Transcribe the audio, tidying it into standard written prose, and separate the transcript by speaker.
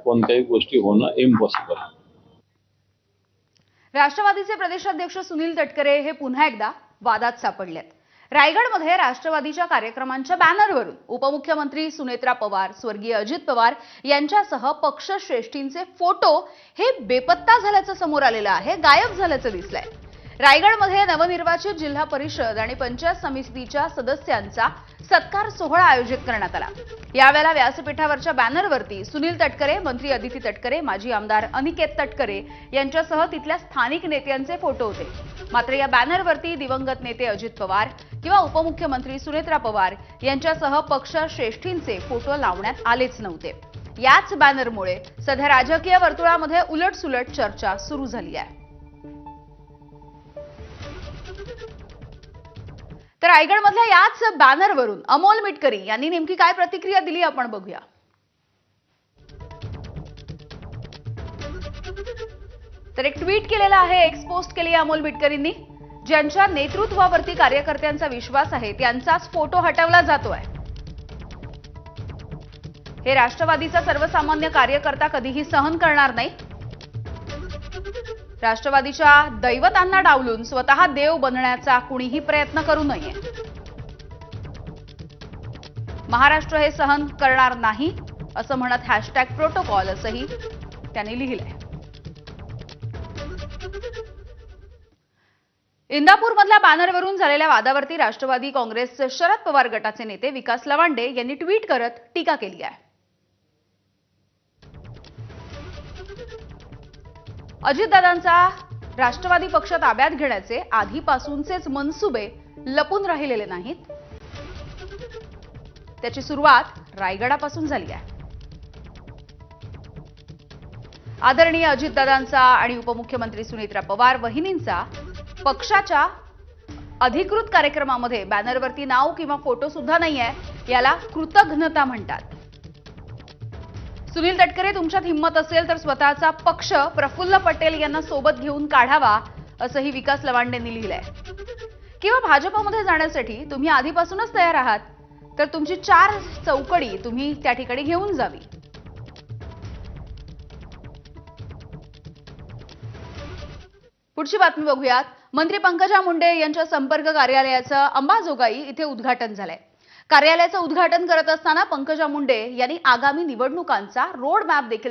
Speaker 1: कोणत्याही गोष्टी होणं इम्पॉसिबल आहे.
Speaker 2: राष्ट्रवादीचे प्रदेशाध्यक्ष सुनील तटकरे हे पुन्हा एकदा वादात सापडलेत. रायगडमध्ये राष्ट्रवादीच्या कार्यक्रमांच्या बॅनरवरून उपमुख्यमंत्री सुनेत्रा पवार, स्वर्गीय अजित पवार यांच्यासह पक्षश्रेष्ठींचे फोटो हे बेपत्ता झाल्याचं समोर आलेलं आहे, गायब झाल्याचं दिसलंय. रायगडमध्ये नवनिर्वाचित जिल्हा परिषद आणि पंचायत समितीच्या सदस्यांचा सत्कार सोहळा आयोजित करण्यात आला. यावेळेला व्यासपीठावरच्या बॅनरवरती सुनील तटकरे, मंत्री अदिती तटकरे, माजी आमदार अनिकेत तटकरे यांच्यासह तिथल्या स्थानिक नेत्यांचे फोटो होते. मात्र या बॅनरवरती दिवंगत नेते अजित पवार किंवा उपमुख्यमंत्री सुनेत्रा पवार यांच्यासह पक्षश्रेष्ठींचे फोटो लावण्यात आलेच नव्हते. याच बॅनरमुळे सध्या राजकीय वर्तुळामध्ये उलटसुलट चर्चा सुरू झाली आहे. तर रायगडमधल्या याच बॅनरवरून अमोल मिटकरी यांनी नेमकी काय प्रतिक्रिया दिली आपण बघूया. तर एक ट्विट केलेलं आहे, एक्स पोस्ट केली आहे अमोल मिटकरींनी. ज्यांच्या नेतृत्वावरती कार्यकर्त्यांचा विश्वास आहे त्यांचाच फोटो हटवला जातोय. हे राष्ट्रवादीचा सर्वसामान्य कार्यकर्ता कधीही सहन करणार नाही. राष्ट्रवादीच्या दैवतांना डावलून स्वतः देव बनण्याचा कुणीही प्रयत्न करू नये. महाराष्ट्र हे सहन करणार नाही असं म्हणत #प्रोटोकॉल असंही त्यांनी लिहिलंय. इंदापूरमधल्या बॅनरवरून झालेल्या वादावरती राष्ट्रवादी काँग्रेस शरद पवार गटाचे नेते विकास लवांडे यांनी ट्विट करत टीका केली आहे. अजितदादांचा राष्ट्रवादी पक्ष ताब्यात घेण्याचे आधीपासूनचेच मनसुबे लपून राहिलेले नाहीत. त्याची सुरुवात रायगडापासून झाली आहे. आदरणीय अजितदादांचा आणि उपमुख्यमंत्री सुनेत्रा पवार वहिनींचा पक्षाच्या अधिकृत कार्यक्रमामध्ये बॅनरवरती नाव किंवा फोटो सुद्धा नाहीये. याला कृतघ्नता म्हणतात. सुनील तटकरे, तुमच्यात हिंमत असेल तर स्वतःचा पक्ष प्रफुल्ल पटेल यांना सोबत घेऊन काढावा असंही विकास लवांडेंनी लिहिलंय. किंवा भाजपमध्ये जाण्यासाठी तुम्ही आधीपासूनच तयार आहात तर तुमची 4 चौकडी तुम्ही त्या ठिकाणी घेऊन जावी. पुढची बातमी बघूयात. मंत्री पंकजा मुंडे यांच्या संपर्क कार्यालयाचं अंबाजोगाई इथे उद्घाटन झालंय. कार्यालयाचं उद्घाटन करत असताना पंकजा मुंडे यांनी आगामी निवडणुकांचा रोड मॅप देखील